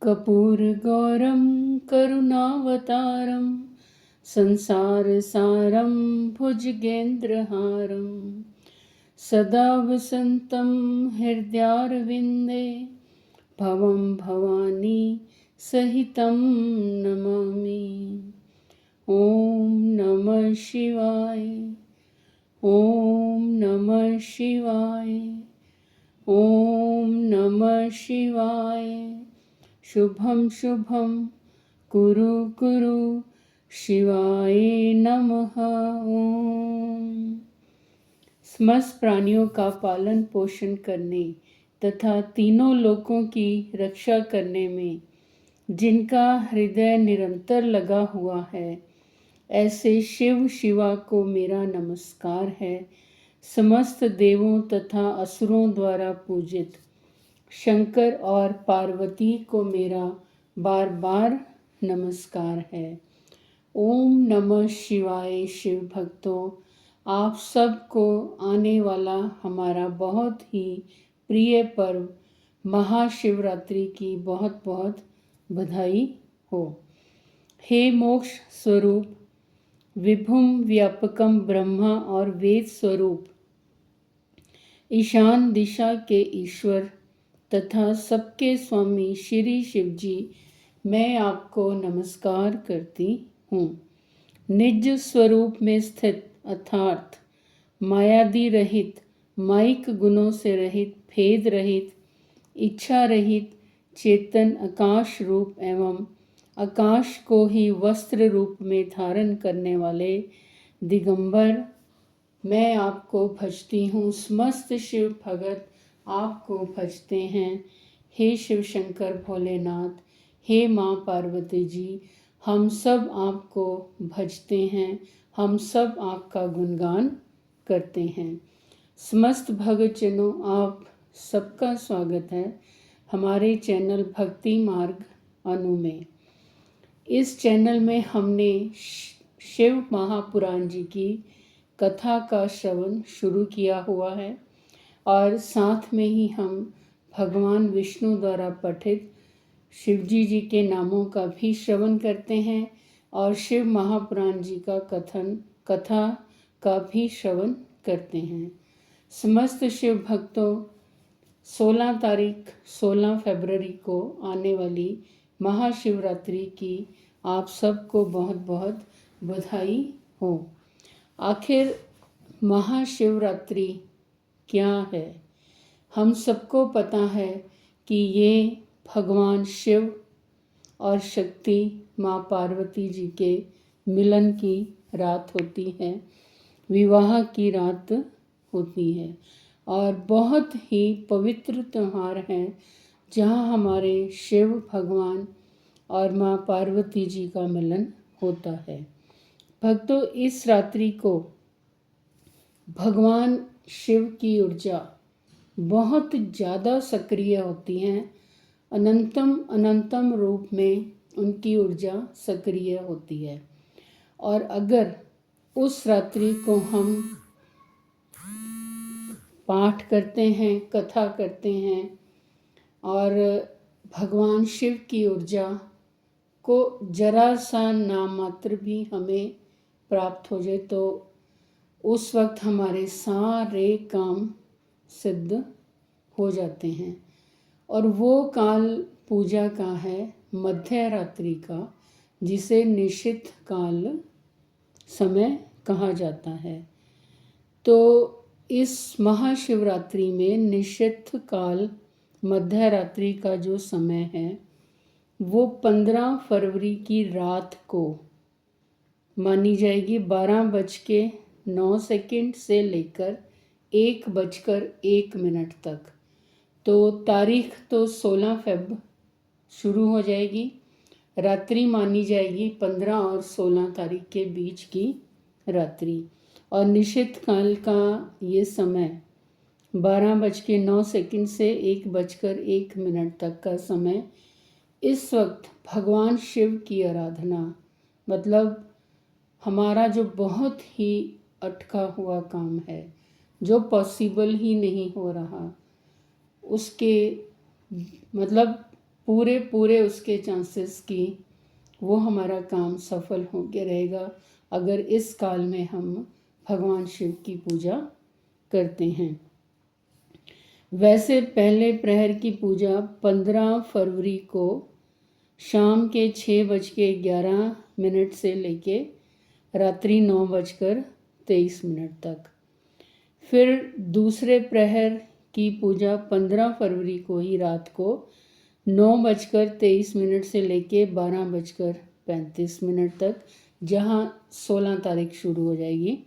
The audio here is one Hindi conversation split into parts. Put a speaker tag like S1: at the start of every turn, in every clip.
S1: कर्पूरगौरं करुणावतारं संसारसारं भुजगेन्द्रहारं सदा वसन्तं हृदयारविन्दे भवं भवानी सहितं नमामि। ॐ नमः शिवाय। ॐ नमः शिवाय। ॐ नमः शिवाय। शुभं शुभं कुरु कुरु शिवाय नमः। ओम। समस्त प्राणियों का पालन पोषण करने तथा तीनों लोकों की रक्षा करने में जिनका हृदय निरंतर लगा हुआ है, ऐसे शिव शिवा को मेरा नमस्कार है। समस्त देवों तथा असुरों द्वारा पूजित शंकर और पार्वती को मेरा बार बार नमस्कार है। ओम नमः शिवाय। शिव भक्तों, आप सबको आने वाला हमारा बहुत ही प्रिय पर्व महाशिवरात्रि की बहुत बहुत बधाई हो। हे मोक्ष स्वरूप विभुम व्यापकम ब्रह्मा और वेद स्वरूप ईशान दिशा के ईश्वर तथा सबके स्वामी श्री शिव जी, मैं आपको नमस्कार करती हूँ। निज स्वरूप में स्थित अर्थात मायादि रहित, माइक गुणों से रहित, भेद रहित, इच्छा रहित, चेतन आकाश रूप एवं आकाश को ही वस्त्र रूप में धारण करने वाले दिगंबर, मैं आपको भजती हूँ। समस्त शिव भगत आपको भजते हैं। हे शिव शंकर भोलेनाथ, हे माँ पार्वती जी, हम सब आपको भजते हैं, हम सब आपका गुणगान करते हैं। समस्त भक्तजनों, आप सबका स्वागत है हमारे चैनल भक्ति मार्ग अनु में। इस चैनल में हमने शिव महापुराण जी की कथा का श्रवण शुरू किया हुआ है और साथ में ही हम भगवान विष्णु द्वारा पठित शिवजी जी के नामों का भी श्रवण करते हैं और शिव महापुराण जी का कथा का भी श्रवण करते हैं। समस्त शिव भक्तों, 16 फरवरी को आने वाली महाशिवरात्रि की आप सबको बहुत बहुत बधाई हो। आखिर महाशिवरात्रि क्या है? हम सबको पता है कि ये भगवान शिव और शक्ति माँ पार्वती जी के मिलन की रात होती है, विवाह की रात होती है और बहुत ही पवित्र त्यौहार है जहाँ हमारे शिव भगवान और माँ पार्वती जी का मिलन होता है। भक्तों, इस रात्रि को भगवान शिव की ऊर्जा बहुत ज़्यादा सक्रिय होती है। अनंतम रूप में उनकी ऊर्जा सक्रिय होती है और अगर उस रात्रि को हम पाठ करते हैं, कथा करते हैं और भगवान शिव की ऊर्जा को जरा सा नाम मात्र भी हमें प्राप्त हो जाए तो उस वक्त हमारे सारे काम सिद्ध हो जाते हैं। और वो काल पूजा का है मध्य रात्रि का, जिसे निशित काल समय कहा जाता है। तो इस महाशिवरात्रि में निशित काल मध्य रात्रि का जो समय है वो 15 फरवरी की रात को मानी जाएगी। 12:09 से लेकर 1:01 तक। तो तारीख तो 16 फरवरी शुरू हो जाएगी, रात्रि मानी जाएगी 15 और 16 तारीख के बीच की रात्रि और निशित काल का ये समय 12:09 से 1:01 तक का समय। इस वक्त भगवान शिव की आराधना, मतलब हमारा जो बहुत ही अटका हुआ काम है, जो पॉसिबल ही नहीं हो रहा, उसके मतलब पूरे पूरे उसके चांसेस कि वो हमारा काम सफल हो के रहेगा अगर इस काल में हम भगवान शिव की पूजा करते हैं। वैसे पहले प्रहर की पूजा 15 फरवरी को शाम के 6:11 से लेके रात्रि 9:23 तक। फिर दूसरे प्रहर की पूजा 15 फरवरी को ही रात को 9:23 से लेके 12:35 तक, जहां 16 तारीख शुरू हो जाएगी।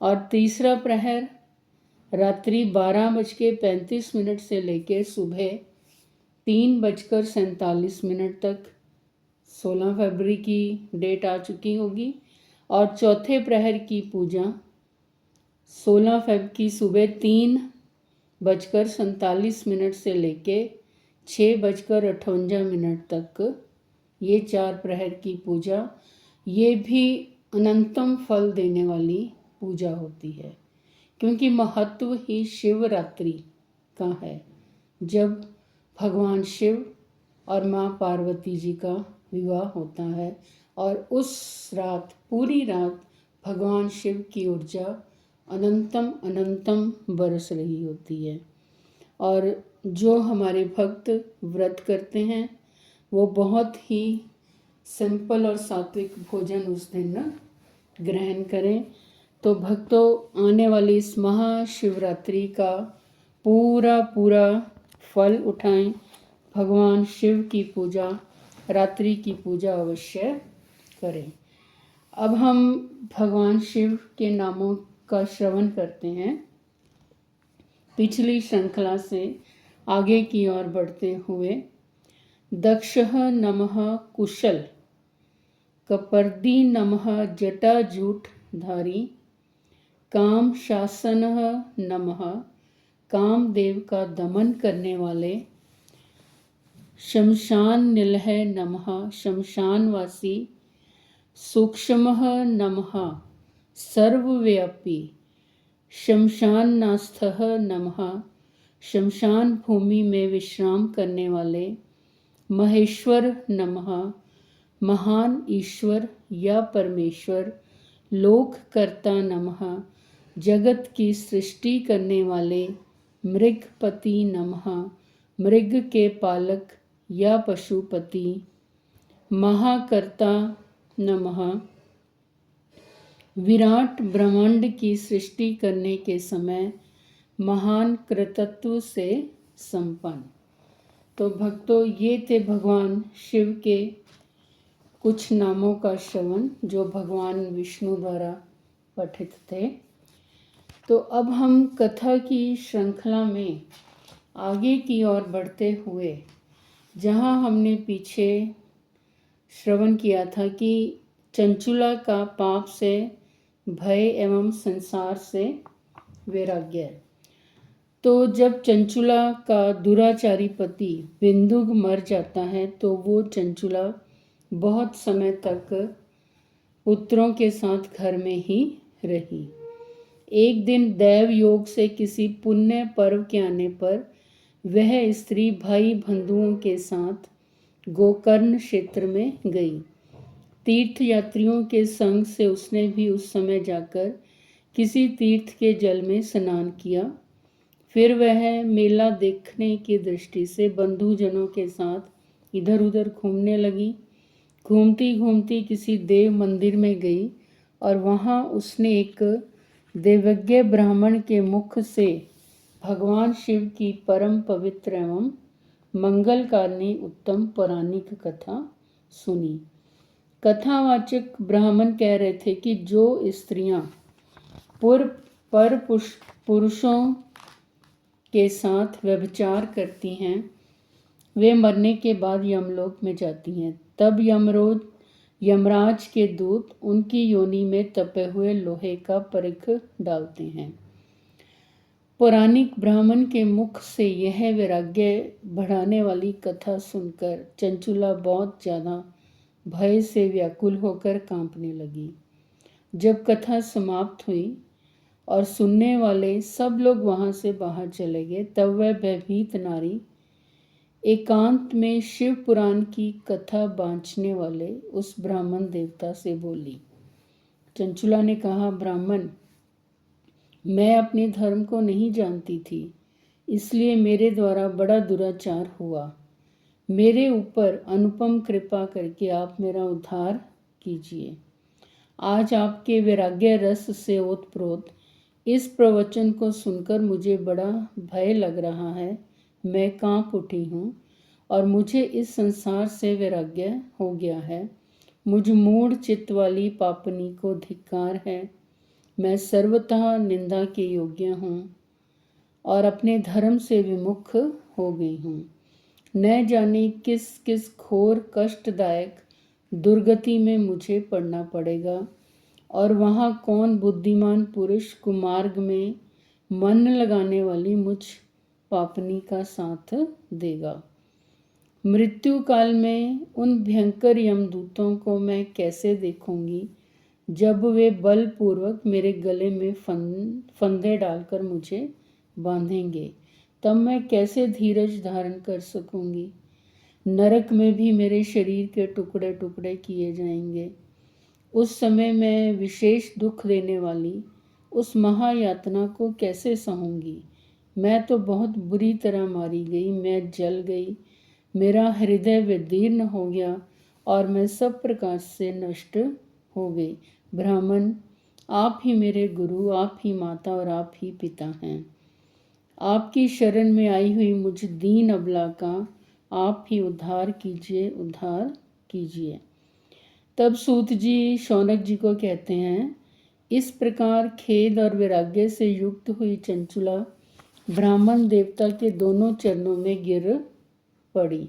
S1: और तीसरा प्रहर रात्रि 12:35 से लेकर सुबह 3:47 तक 16 फरवरी की डेट आ चुकी होगी। और चौथे प्रहर की पूजा 16 फरवरी की सुबह 3:47 से लेके 6:58 तक, ये 4 प्रहर की पूजा, ये भी अनंतम फल देने वाली पूजा होती है, क्योंकि महत्व ही शिवरात्रि का है, जब भगवान शिव और माँ पार्वती जी का विवाह होता है और उस रात पूरी रात भगवान शिव की ऊर्जा अनंतम अनंतम बरस रही होती है। और जो हमारे भक्त व्रत करते हैं वो बहुत ही सिंपल और सात्विक भोजन उस दिन ग्रहण करें। तो भक्तों, आने वाली इस महाशिवरात्रि का पूरा पूरा फल उठाएं। भगवान शिव की पूजा, रात्रि की पूजा अवश्य करें। अब हम भगवान शिव के नामों का श्रवण करते हैं। पिछली श्रृंखला से आगे की ओर बढ़ते हुए दक्षः नमः कुशल, कपर्दी नमः जटाजूट धारी, काम शासनः नमः कामदेव का दमन करने वाले, शमशान निलह नमः शमशानवासी, सूक्ष्मः नमः सर्वव्यापी, शमशाननास्थः नमः शमशान भूमि में विश्राम करने वाले, महेश्वर नमः महान ईश्वर या परमेश्वर, लोककर्ता नमः जगत की सृष्टि करने वाले, मृगपति नमः मृग के पालक या पशुपति, महाकर्ता नमः विराट ब्रह्मांड की सृष्टि करने के समय महान कृतत्व से संपन्न। तो भक्तों, ये थे भगवान शिव के कुछ नामों का श्रवण जो भगवान विष्णु द्वारा पठित थे। तो अब हम कथा की श्रृंखला में आगे की ओर बढ़ते हुए, जहाँ हमने पीछे श्रवण किया था कि चंचुला का पाप से भय एवं संसार से वैराग्य। तो जब चंचुला का दुराचारी पति बिंदुक मर जाता है तो वो चंचुला बहुत समय तक पुत्रों के साथ घर में ही रही। एक दिन दैव योग से किसी पुण्य पर्व के आने पर वह स्त्री भाई बंधुओं के साथ गोकर्ण क्षेत्र में गई। तीर्थ यात्रियों के संग से उसने भी उस समय जाकर किसी तीर्थ के जल में स्नान किया। फिर वह मेला देखने की दृष्टि से बंधुजनों के साथ इधर उधर घूमने लगी। घूमती घूमती किसी देव मंदिर में गई और वहाँ उसने एक देवज्ञ ब्राह्मण के मुख से भगवान शिव की परम पवित्र एवं मंगलकारिणी उत्तम पौराणिक कथा सुनी। कथावाचक ब्राह्मण कह रहे थे कि जो स्त्रियां पुरुषों के साथ व्यभिचार करती हैं वे मरने के बाद यमलोक में जाती हैं। तब यमराज के दूत उनकी योनि में तपे हुए लोहे का परिख डालते हैं। पौराणिक ब्राह्मण के मुख से यह वैराग्य बढ़ाने वाली कथा सुनकर चंचुला बहुत ज़्यादा भय से व्याकुल होकर कांपने लगी। जब कथा समाप्त हुई और सुनने वाले सब लोग वहाँ से बाहर चले गए, तब वह भयभीत नारी एकांत में शिव पुराण की कथा बाँचने वाले उस ब्राह्मण देवता से बोली। चंचुला ने कहा, ब्राह्मण, मैं अपने धर्म को नहीं जानती थी, इसलिए मेरे द्वारा बड़ा दुराचार हुआ। मेरे ऊपर अनुपम कृपा करके आप मेरा उद्धार कीजिए। आज आपके वैराग्य रस से ओतप्रोत इस प्रवचन को सुनकर मुझे बड़ा भय लग रहा है। मैं कांप उठी हूँ और मुझे इस संसार से वैराग्य हो गया है। मुझ मूढ़ चित्त वाली पापनी को धिक्कार है। मैं सर्वतः निंदा के योग्य हूँ और अपने धर्म से विमुख हो गई हूँ। न जाने किस किस घोर कष्टदायक दुर्गति में मुझे पड़ना पड़ेगा और वहाँ कौन बुद्धिमान पुरुष कुमार्ग में मन लगाने वाली मुझ पापनी का साथ देगा। मृत्यु काल में उन भयंकर यमदूतों को मैं कैसे देखूंगी जब वे बलपूर्वक मेरे गले में फंदे डालकर मुझे बांधेंगे। तब मैं कैसे धीरज धारण कर सकूंगी। नरक में भी मेरे शरीर के टुकड़े टुकड़े किए जाएंगे। उस समय मैं विशेष दुख देने वाली उस महायातना को कैसे सहूंगी। मैं तो बहुत बुरी तरह मारी गई, मैं जल गई, मेरा हृदय विदीर्ण हो गया और मैं सब प्रकार से नष्ट हो गई। ब्राह्मण, आप ही मेरे गुरु, आप ही माता और आप ही पिता हैं। आपकी शरण में आई हुई मुझ दीन अबला का आप ही उद्धार कीजिए, उद्धार कीजिए। तब सूत जी शौनक जी को कहते हैं, इस प्रकार खेद और वैराग्य से युक्त हुई चंचुला ब्राह्मण देवता के दोनों चरणों में गिर पड़ी।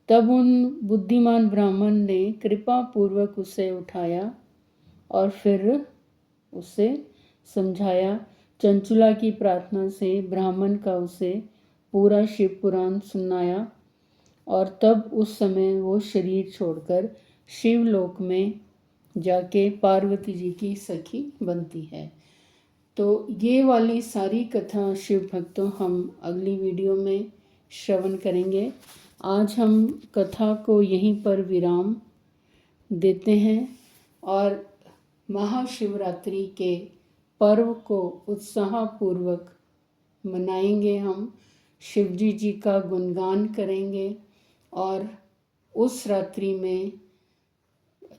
S1: तब उन बुद्धिमान ब्राह्मण ने कृपा पूर्वक उसे उठाया और फिर उसे समझाया। चंचुला की प्रार्थना से ब्राह्मण का उसे पूरा शिव पुराण सुनाया और तब उस समय वो शरीर छोड़कर शिवलोक में जाके पार्वती जी की सखी बनती है। तो ये वाली सारी कथा शिव भक्तों हम अगली वीडियो में श्रवण करेंगे। आज हम कथा को यहीं पर विराम देते हैं और महाशिवरात्रि के पर्व को उत्साहपूर्वक मनाएंगे। हम शिवजी जी का गुणगान करेंगे और उस रात्रि में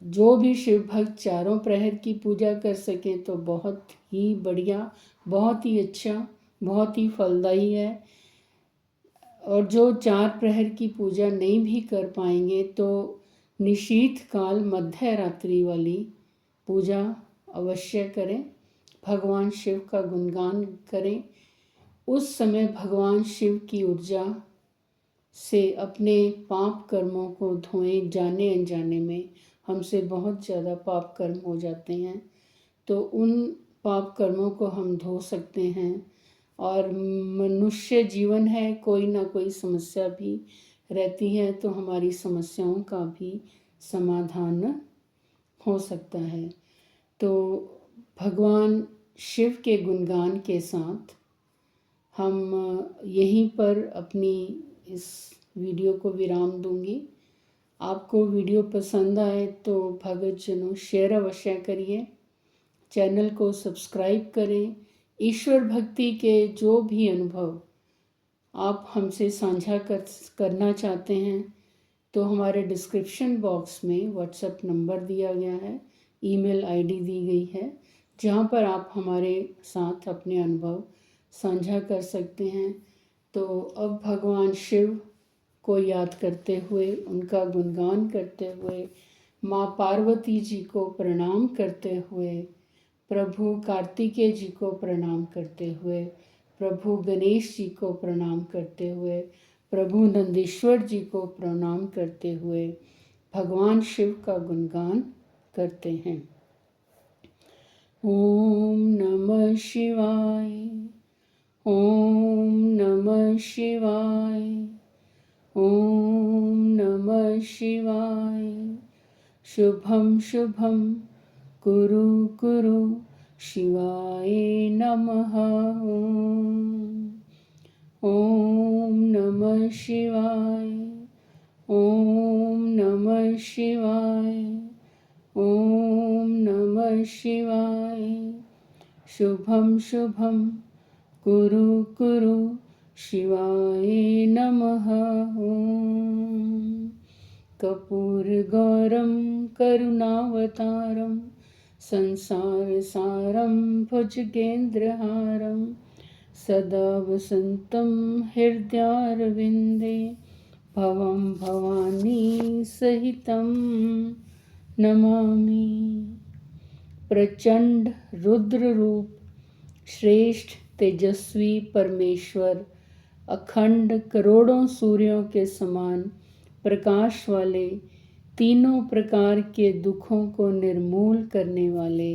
S1: जो भी शिव भक्त चारों प्रहर की पूजा कर सकें तो बहुत ही बढ़िया, बहुत ही अच्छा, बहुत ही फलदायी है। और जो 4 प्रहर की पूजा नहीं भी कर पाएंगे तो निशीथ काल मध्य रात्रि वाली पूजा अवश्य करें। भगवान शिव का गुणगान करें। उस समय भगवान शिव की ऊर्जा से अपने पाप कर्मों को धोएं। जाने अनजाने में हमसे बहुत ज़्यादा पाप कर्म हो जाते हैं, तो उन पाप कर्मों को हम धो सकते हैं। और मनुष्य जीवन है, कोई ना कोई समस्या भी रहती है, तो हमारी समस्याओं का भी समाधान हो सकता है। तो भगवान शिव के गुणगान के साथ हम यहीं पर अपनी इस वीडियो को विराम दूंगी। आपको वीडियो पसंद आए तो भक्तजनों शेयर अवश्य करिए, चैनल को सब्सक्राइब करें। ईश्वर भक्ति के जो भी अनुभव आप हमसे साझा करना चाहते हैं तो हमारे डिस्क्रिप्शन बॉक्स में व्हाट्सएप नंबर दिया गया है, ईमेल आईडी दी गई है, जहां पर आप हमारे साथ अपने अनुभव साझा कर सकते हैं। तो अब भगवान शिव को याद करते हुए, उनका गुणगान करते हुए, माँ पार्वती जी को प्रणाम करते हुए, प्रभु कार्तिकेय जी को प्रणाम करते हुए, प्रभु गणेश जी को प्रणाम करते हुए, प्रभु नंदीश्वर जी को प्रणाम करते हुए भगवान शिव का गुणगान करते हैं। ओम नमः शिवाय, ओम नमः शिवाय, ओम नमः शिवाय। शुभम शुभम कुरु कुरु शिवाय नमः। ओम नमः शिवाय। ओम नमः शिवाय। ओम नमः शिवाय। शुभम शुभम कुरु कुरु शिवाय नमः। ओम कर्पूरगौरं करुणावतारं संसारसारं भुजगेन्द्रहारं सदा वसन्तं हृदयारविन्दे भवं भवानी सहितं नमामि। प्रचंड रुद्र रूप, श्रेष्ठ तेजस्वी परमेश्वर, अखंड करोड़ों सूर्यों के समान प्रकाश वाले, तीनों प्रकार के दुखों को निर्मूल करने वाले,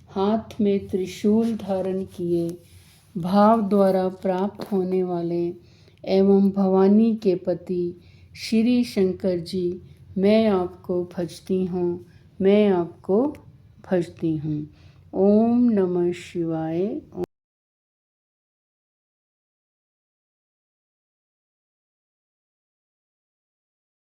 S1: हाथ में त्रिशूल धारण किए, भाव द्वारा प्राप्त होने वाले एवं भवानी के पति श्री शंकर जी, मैं आपको भजती हूँ, मैं आपको भजती हूँ। ओम नमः शिवाय।